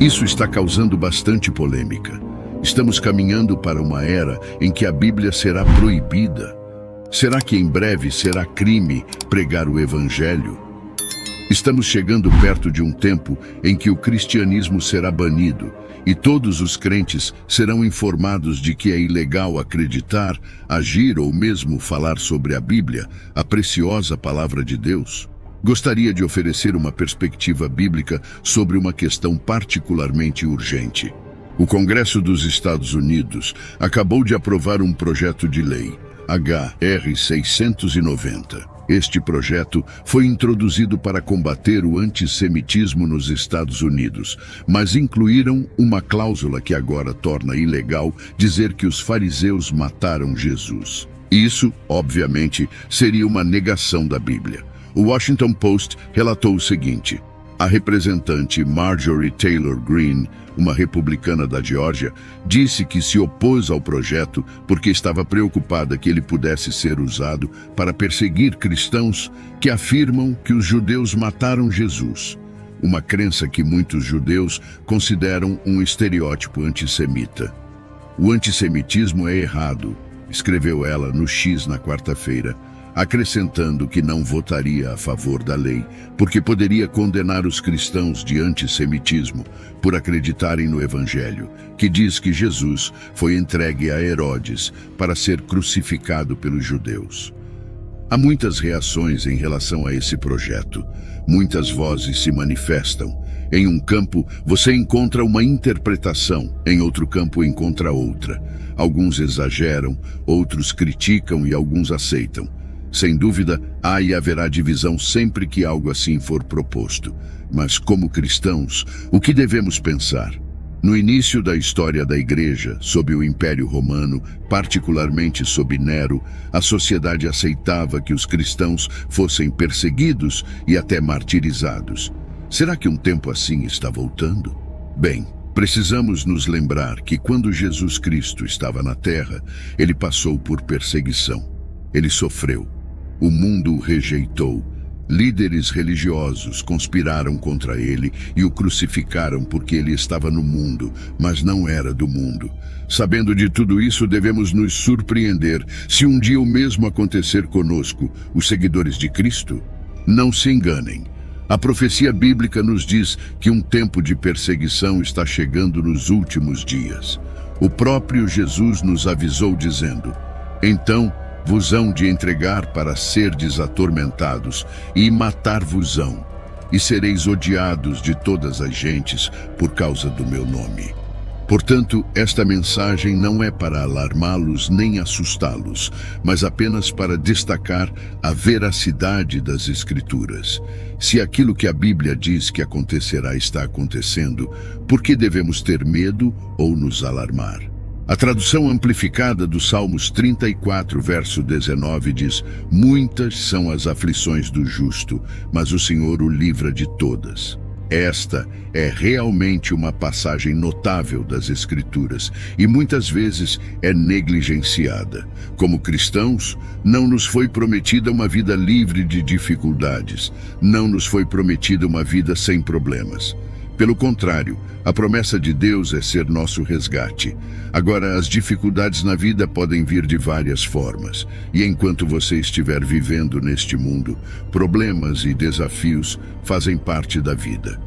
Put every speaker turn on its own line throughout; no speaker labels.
Isso está causando bastante polêmica. Estamos caminhando para uma era em que a Bíblia será proibida. Será que em breve será crime pregar o Evangelho? Estamos chegando perto de um tempo em que o cristianismo será banido e todos os crentes serão informados de que é ilegal acreditar, agir ou mesmo falar sobre a Bíblia, a preciosa palavra de Deus. Gostaria de oferecer uma perspectiva bíblica sobre uma questão particularmente urgente. O Congresso dos Estados Unidos acabou de aprovar um projeto de lei, H.R. 690. Este projeto foi introduzido para combater o antissemitismo nos Estados Unidos, mas incluíram uma cláusula que agora torna ilegal dizer que os fariseus mataram Jesus. Isso, obviamente, seria uma negação da Bíblia. O Washington Post relatou o seguinte: a representante Marjorie Taylor Greene, uma republicana da Geórgia, disse que se opôs ao projeto porque estava preocupada que ele pudesse ser usado para perseguir cristãos que afirmam que os judeus mataram Jesus, uma crença que muitos judeus consideram um estereótipo antissemita. O antissemitismo é errado, escreveu ela no X na quarta-feira, acrescentando que não votaria a favor da lei, porque poderia condenar os cristãos de antissemitismo por acreditarem no Evangelho, que diz que Jesus foi entregue a Herodes para ser crucificado pelos judeus. Há muitas reações em relação a esse projeto. Muitas vozes se manifestam. Em um campo, você encontra uma interpretação, em outro campo encontra outra. Alguns exageram, outros criticam e alguns aceitam. Sem dúvida, há e haverá divisão sempre que algo assim for proposto. Mas, como cristãos, o que devemos pensar? No início da história da Igreja, sob o Império Romano, particularmente sob Nero, a sociedade aceitava que os cristãos fossem perseguidos e até martirizados. Será que um tempo assim está voltando? Bem, precisamos nos lembrar que quando Jesus Cristo estava na Terra, ele passou por perseguição. Ele sofreu. O mundo o rejeitou. Líderes religiosos conspiraram contra ele e o crucificaram porque ele estava no mundo, mas não era do mundo. Sabendo de tudo isso, devemos nos surpreender se um dia o mesmo acontecer conosco, os seguidores de Cristo. Não se enganem. A profecia bíblica nos diz que um tempo de perseguição está chegando nos últimos dias. O próprio Jesus nos avisou dizendo: então vos hão de entregar para serdes atormentados, e matar-vos-ão, e sereis odiados de todas as gentes por causa do meu nome. Portanto, esta mensagem não é para alarmá-los nem assustá-los, mas apenas para destacar a veracidade das Escrituras. Se aquilo que a Bíblia diz que acontecerá está acontecendo, por que devemos ter medo ou nos alarmar? A tradução amplificada do Salmos 34, verso 19 diz: muitas são as aflições do justo, mas o Senhor o livra de todas. Esta é realmente uma passagem notável das Escrituras e muitas vezes é negligenciada. Como cristãos, não nos foi prometida uma vida livre de dificuldades, não nos foi prometida uma vida sem problemas. Pelo contrário, a promessa de Deus é ser nosso resgate. Agora, as dificuldades na vida podem vir de várias formas, e enquanto você estiver vivendo neste mundo, problemas e desafios fazem parte da vida.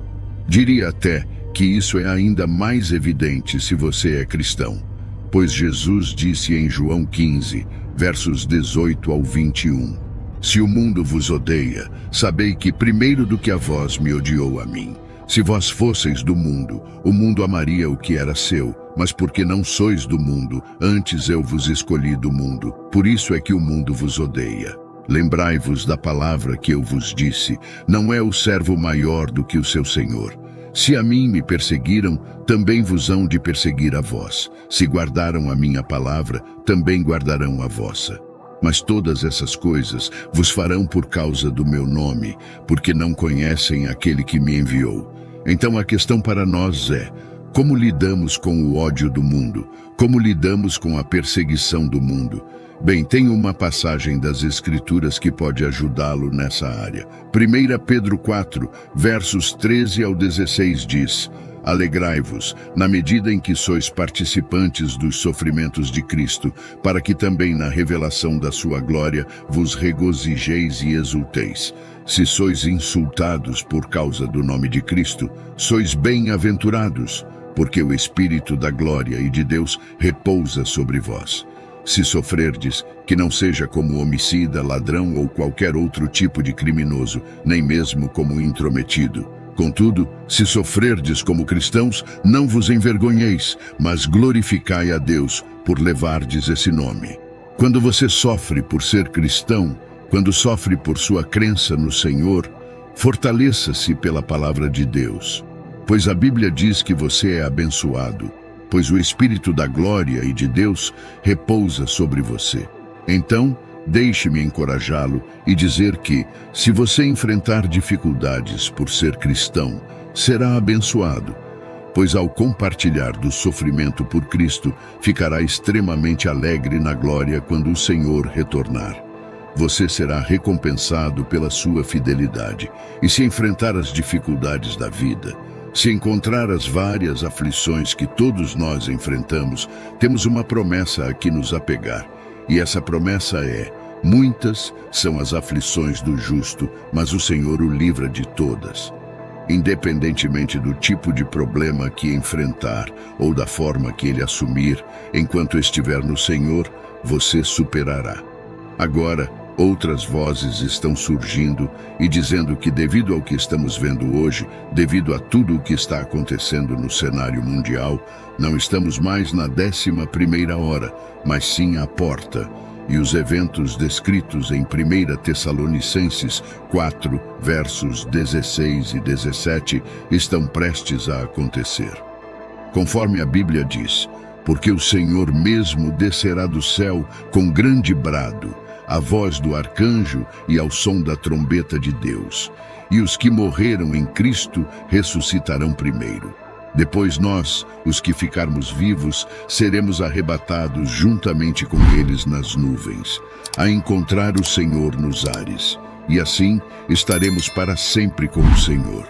Diria até que isso é ainda mais evidente se você é cristão, pois Jesus disse em João 15, versos 18 ao 21, se o mundo vos odeia, sabei que primeiro do que a vós me odiou a mim. Se vós fosseis do mundo, o mundo amaria o que era seu, mas porque não sois do mundo, antes eu vos escolhi do mundo, por isso é que o mundo vos odeia. Lembrai-vos da palavra que eu vos disse, não é o servo maior do que o seu senhor. Se a mim me perseguiram, também vos hão de perseguir a vós. Se guardaram a minha palavra, também guardarão a vossa. Mas todas essas coisas vos farão por causa do meu nome, porque não conhecem aquele que me enviou. Então a questão para nós é: como lidamos com o ódio do mundo? Como lidamos com a perseguição do mundo? Bem, tem uma passagem das Escrituras que pode ajudá-lo nessa área. 1 Pedro 4, versos 13 ao 16 diz: Alegrai-vos, na medida em que sois participantes dos sofrimentos de Cristo, para que também na revelação da sua glória vos regozijeis e exulteis. Se sois insultados por causa do nome de Cristo, sois bem-aventurados, porque o Espírito da glória e de Deus repousa sobre vós. Se sofrerdes, que não seja como homicida, ladrão ou qualquer outro tipo de criminoso, nem mesmo como intrometido. Contudo, se sofrerdes como cristãos, não vos envergonheis, mas glorificai a Deus por levardes esse nome. Quando você sofre por ser cristão, quando sofre por sua crença no Senhor, fortaleça-se pela palavra de Deus, pois a Bíblia diz que você é abençoado, pois o Espírito da glória e de Deus repousa sobre você. Então, deixe-me encorajá-lo e dizer que, se você enfrentar dificuldades por ser cristão, será abençoado, pois ao compartilhar do sofrimento por Cristo, ficará extremamente alegre na glória quando o Senhor retornar. Você será recompensado pela sua fidelidade, e se enfrentar as dificuldades da vida, se encontrar as várias aflições que todos nós enfrentamos, temos uma promessa a que nos apegar. E essa promessa é: muitas são as aflições do justo, mas o Senhor o livra de todas. Independentemente do tipo de problema que enfrentar ou da forma que ele assumir, enquanto estiver no Senhor, você superará. Agora, outras vozes estão surgindo e dizendo que, devido ao que estamos vendo hoje, devido a tudo o que está acontecendo no cenário mundial, não estamos mais na 11ª hora, mas sim à porta. E os eventos descritos em 1 Tessalonicenses 4, versos 16 e 17, estão prestes a acontecer. Conforme a Bíblia diz, porque o Senhor mesmo descerá do céu com grande brado, a voz do arcanjo e ao som da trombeta de Deus. E os que morreram em Cristo ressuscitarão primeiro. Depois nós, os que ficarmos vivos, seremos arrebatados juntamente com eles nas nuvens, a encontrar o Senhor nos ares. E assim estaremos para sempre com o Senhor.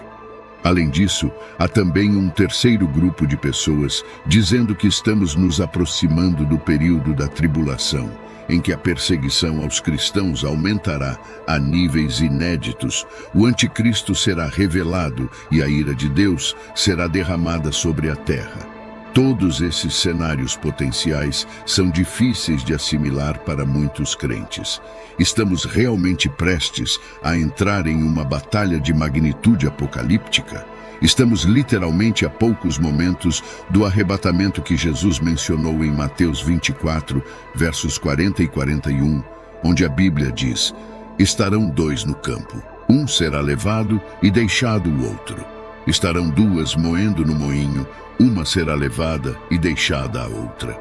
Além disso, há também um terceiro grupo de pessoas dizendo que estamos nos aproximando do período da tribulação, em que a perseguição aos cristãos aumentará a níveis inéditos, o anticristo será revelado e a ira de Deus será derramada sobre a terra. Todos esses cenários potenciais são difíceis de assimilar para muitos crentes. Estamos realmente prestes a entrar em uma batalha de magnitude apocalíptica? Estamos literalmente a poucos momentos do arrebatamento que Jesus mencionou em Mateus 24, versos 40 e 41, onde a Bíblia diz: estarão 2 no campo, um será levado e deixado o outro. Estarão 2 moendo no moinho, uma será levada e deixada a outra.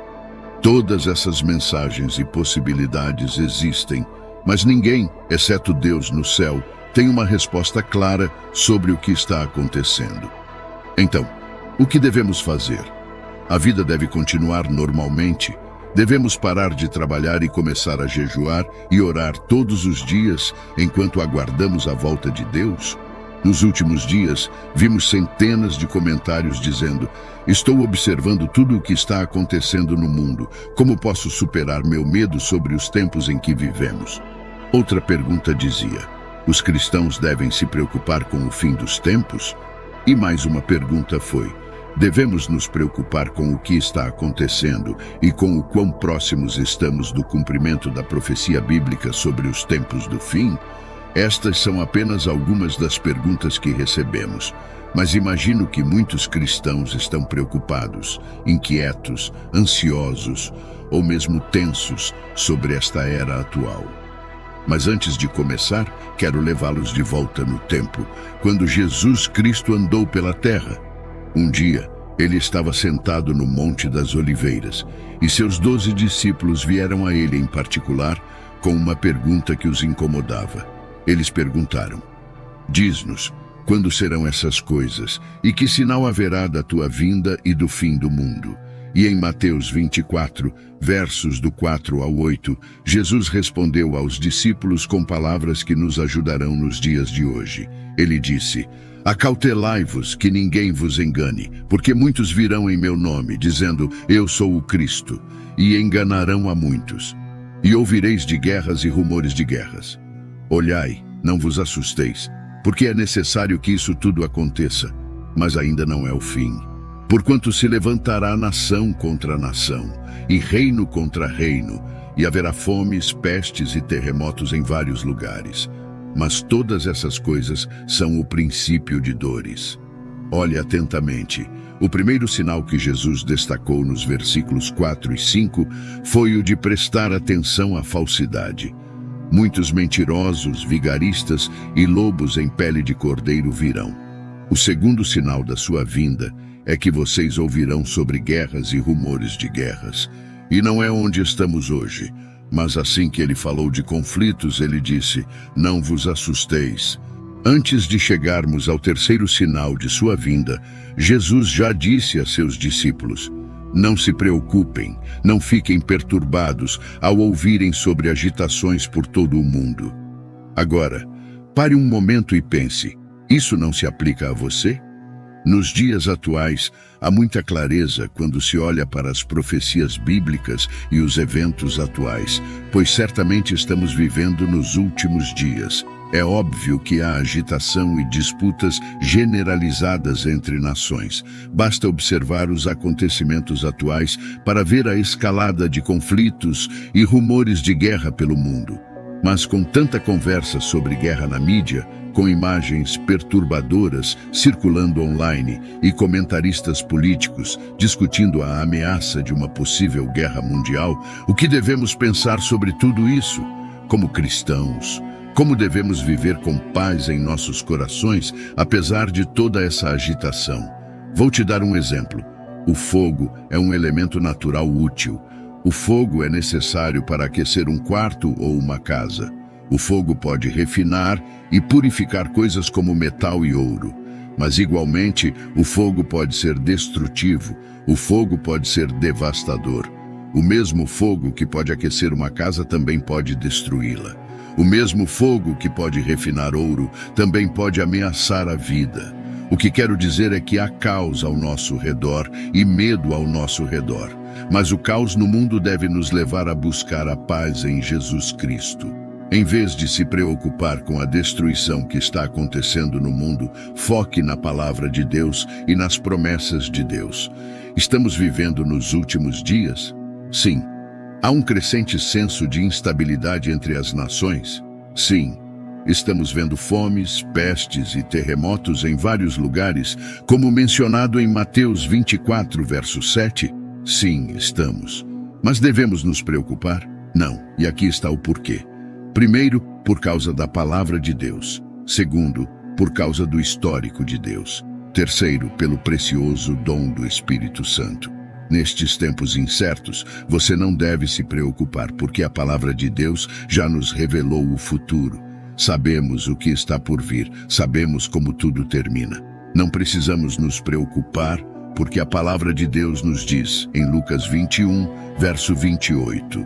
Todas essas mensagens e possibilidades existem, mas ninguém, exceto Deus no céu, tem uma resposta clara sobre o que está acontecendo. Então, o que devemos fazer? A vida deve continuar normalmente? Devemos parar de trabalhar e começar a jejuar e orar todos os dias enquanto aguardamos a volta de Deus? Nos últimos dias, vimos centenas de comentários dizendo: estou observando tudo o que está acontecendo no mundo. Como posso superar meu medo sobre os tempos em que vivemos? Outra pergunta dizia: os cristãos devem se preocupar com o fim dos tempos? E mais uma pergunta foi: devemos nos preocupar com o que está acontecendo e com o quão próximos estamos do cumprimento da profecia bíblica sobre os tempos do fim? Estas são apenas algumas das perguntas que recebemos, mas imagino que muitos cristãos estão preocupados, inquietos, ansiosos ou mesmo tensos sobre esta era atual. Mas antes de começar, quero levá-los de volta no tempo, quando Jesus Cristo andou pela terra. Um dia, ele estava sentado no Monte das Oliveiras, e seus 12 discípulos vieram a ele em particular com uma pergunta que os incomodava. Eles perguntaram: diz-nos, quando serão essas coisas, e que sinal haverá da tua vinda e do fim do mundo? E em Mateus 24, versos do 4 ao 8, Jesus respondeu aos discípulos com palavras que nos ajudarão nos dias de hoje. Ele disse: Acautelai-vos que ninguém vos engane, porque muitos virão em meu nome, dizendo, eu sou o Cristo, e enganarão a muitos. E ouvireis de guerras e rumores de guerras. Olhai, não vos assusteis, porque é necessário que isso tudo aconteça, mas ainda não é o fim. Porquanto se levantará nação contra nação, e reino contra reino, e haverá fomes, pestes e terremotos em vários lugares. Mas todas essas coisas são o princípio de dores. Olhe atentamente. O primeiro sinal que Jesus destacou nos versículos 4 e 5 foi o de prestar atenção à falsidade. Muitos mentirosos, vigaristas e lobos em pele de cordeiro virão. O segundo sinal da sua vinda é que vocês ouvirão sobre guerras e rumores de guerras. E não é onde estamos hoje. Mas assim que ele falou de conflitos, ele disse, não vos assusteis. Antes de chegarmos ao terceiro sinal de sua vinda, Jesus já disse a seus discípulos, não se preocupem, não fiquem perturbados ao ouvirem sobre agitações por todo o mundo. Agora, pare um momento e pense, isso não se aplica a você? Nos dias atuais, há muita clareza quando se olha para as profecias bíblicas e os eventos atuais, pois certamente estamos vivendo nos últimos dias. É óbvio que há agitação e disputas generalizadas entre nações. Basta observar os acontecimentos atuais para ver a escalada de conflitos e rumores de guerra pelo mundo. Mas com tanta conversa sobre guerra na mídia, com imagens perturbadoras circulando online e comentaristas políticos discutindo a ameaça de uma possível guerra mundial, o que devemos pensar sobre tudo isso? Como cristãos, como devemos viver com paz em nossos corações, apesar de toda essa agitação? Vou te dar um exemplo. O fogo é um elemento natural útil. O fogo é necessário para aquecer um quarto ou uma casa. O fogo pode refinar e purificar coisas como metal e ouro. Mas igualmente, o fogo pode ser destrutivo, o fogo pode ser devastador. O mesmo fogo que pode aquecer uma casa também pode destruí-la. O mesmo fogo que pode refinar ouro também pode ameaçar a vida. O que quero dizer é que há caos ao nosso redor e medo ao nosso redor. Mas o caos no mundo deve nos levar a buscar a paz em Jesus Cristo. Em vez de se preocupar com a destruição que está acontecendo no mundo, foque na palavra de Deus e nas promessas de Deus. Estamos vivendo nos últimos dias? Sim. Há um crescente senso de instabilidade entre as nações? Sim. Estamos vendo fomes, pestes e terremotos em vários lugares, como mencionado em Mateus 24, verso 7? Sim, estamos. Mas devemos nos preocupar? Não. E aqui está o porquê. Primeiro, por causa da palavra de Deus. Segundo, por causa do histórico de Deus. Terceiro, pelo precioso dom do Espírito Santo. Nestes tempos incertos, você não deve se preocupar, porque a palavra de Deus já nos revelou o futuro. Sabemos o que está por vir, sabemos como tudo termina. Não precisamos nos preocupar, porque a palavra de Deus nos diz, em Lucas 21, verso 28,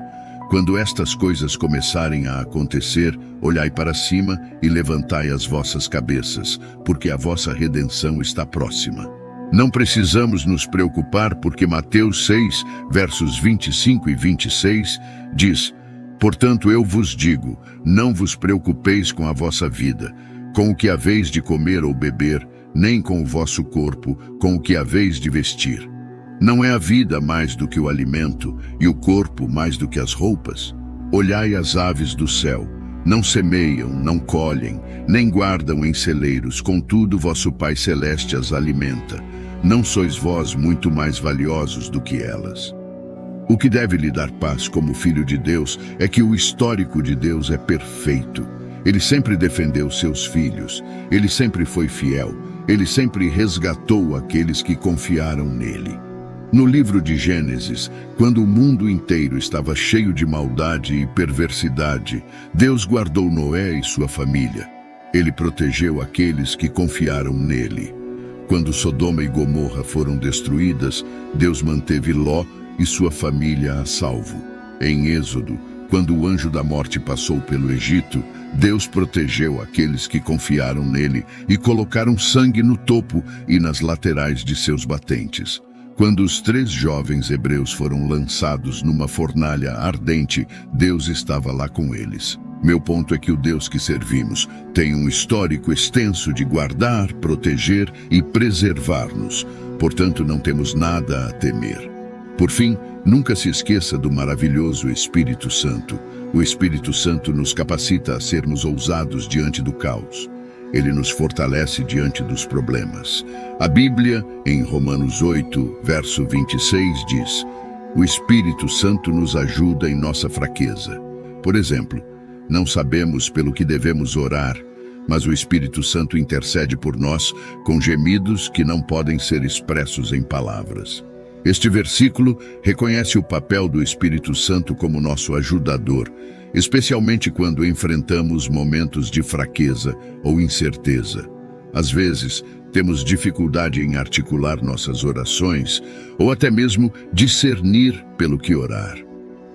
quando estas coisas começarem a acontecer, olhai para cima e levantai as vossas cabeças, porque a vossa redenção está próxima. Não precisamos nos preocupar porque Mateus 6, versos 25 e 26, diz, portanto eu vos digo, não vos preocupeis com a vossa vida, com o que haveis de comer ou beber, nem com o vosso corpo, com o que haveis de vestir. Não é a vida mais do que o alimento, e o corpo mais do que as roupas? Olhai as aves do céu, não semeiam, não colhem, nem guardam em celeiros, contudo vosso Pai Celeste as alimenta. Não sois vós muito mais valiosos do que elas? O que deve lhe dar paz como filho de Deus é que o histórico de Deus é perfeito. Ele sempre defendeu seus filhos, ele sempre foi fiel, ele sempre resgatou aqueles que confiaram nele. No livro de Gênesis, quando o mundo inteiro estava cheio de maldade e perversidade, Deus guardou Noé e sua família. Ele protegeu aqueles que confiaram nele. Quando Sodoma e Gomorra foram destruídas, Deus manteve Ló e sua família a salvo. Em Êxodo, Quando o anjo da morte passou pelo Egito, Deus protegeu aqueles que confiaram nele e colocaram sangue no topo e nas laterais de seus batentes. Quando os 3 jovens hebreus foram lançados numa fornalha ardente, Deus estava lá com eles. Meu ponto é que o Deus que servimos tem um histórico extenso de guardar, proteger e preservar-nos. Portanto, não temos nada a temer. Por fim, nunca se esqueça do maravilhoso Espírito Santo. O Espírito Santo nos capacita a sermos ousados diante do caos. Ele nos fortalece diante dos problemas. A Bíblia, em Romanos 8, verso 26, diz: o Espírito Santo nos ajuda em nossa fraqueza. Por exemplo, não sabemos pelo que devemos orar, mas o Espírito Santo intercede por nós com gemidos que não podem ser expressos em palavras. Este versículo reconhece o papel do Espírito Santo como nosso ajudador, especialmente quando enfrentamos momentos de fraqueza ou incerteza. Às vezes, temos dificuldade em articular nossas orações ou até mesmo discernir pelo que orar.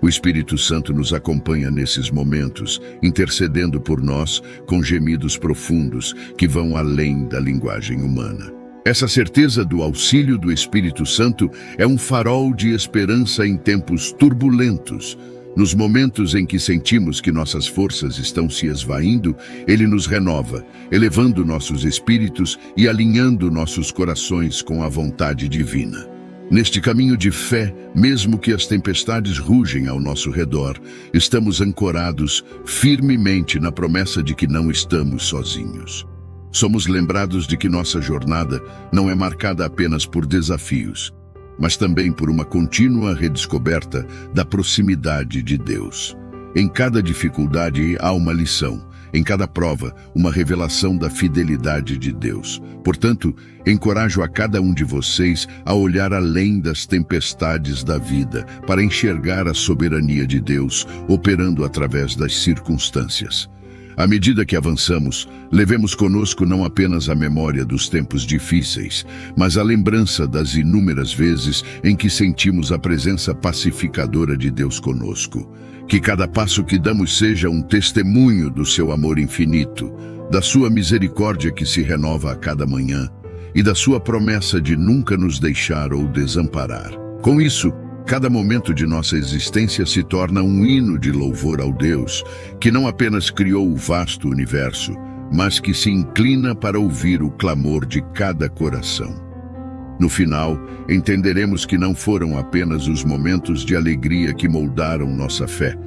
O Espírito Santo nos acompanha nesses momentos, intercedendo por nós com gemidos profundos que vão além da linguagem humana. Essa certeza do auxílio do Espírito Santo é um farol de esperança em tempos turbulentos. Nos momentos em que sentimos que nossas forças estão se esvaindo, Ele nos renova, elevando nossos espíritos e alinhando nossos corações com a vontade divina. Neste caminho de fé, mesmo que as tempestades rugem ao nosso redor, estamos ancorados firmemente na promessa de que não estamos sozinhos. Somos lembrados de que nossa jornada não é marcada apenas por desafios, mas também por uma contínua redescoberta da proximidade de Deus. Em cada dificuldade há uma lição, em cada prova, uma revelação da fidelidade de Deus. Portanto, encorajo a cada um de vocês a olhar além das tempestades da vida, para enxergar a soberania de Deus operando através das circunstâncias. À medida que avançamos, levemos conosco não apenas a memória dos tempos difíceis, mas a lembrança das inúmeras vezes em que sentimos a presença pacificadora de Deus conosco. Que cada passo que damos seja um testemunho do seu amor infinito, da sua misericórdia que se renova a cada manhã e da sua promessa de nunca nos deixar ou desamparar. Com isso, cada momento de nossa existência se torna um hino de louvor ao Deus, que não apenas criou o vasto universo, mas que se inclina para ouvir o clamor de cada coração. No final, entenderemos que não foram apenas os momentos de alegria que moldaram nossa fé,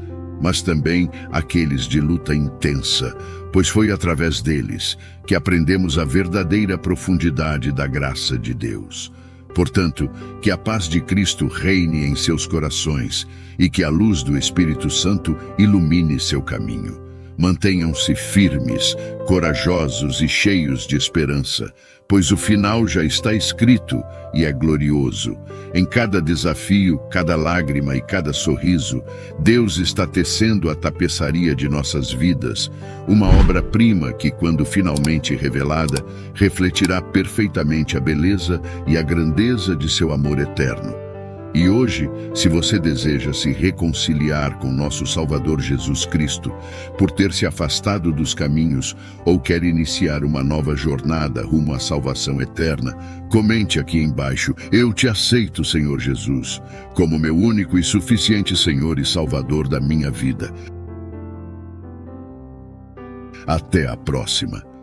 mas também aqueles de luta intensa, pois foi através deles que aprendemos a verdadeira profundidade da graça de Deus. Portanto, que a paz de Cristo reine em seus corações e que a luz do Espírito Santo ilumine seu caminho. Mantenham-se firmes, corajosos e cheios de esperança, pois o final já está escrito e é glorioso. Em cada desafio, cada lágrima e cada sorriso, Deus está tecendo a tapeçaria de nossas vidas, uma obra-prima que, quando finalmente revelada, refletirá perfeitamente a beleza e a grandeza de seu amor eterno. E hoje, se você deseja se reconciliar com nosso Salvador Jesus Cristo, por ter se afastado dos caminhos ou quer iniciar uma nova jornada rumo à salvação eterna, comente aqui embaixo: eu te aceito, Senhor Jesus, como meu único e suficiente Senhor e Salvador da minha vida. Até a próxima.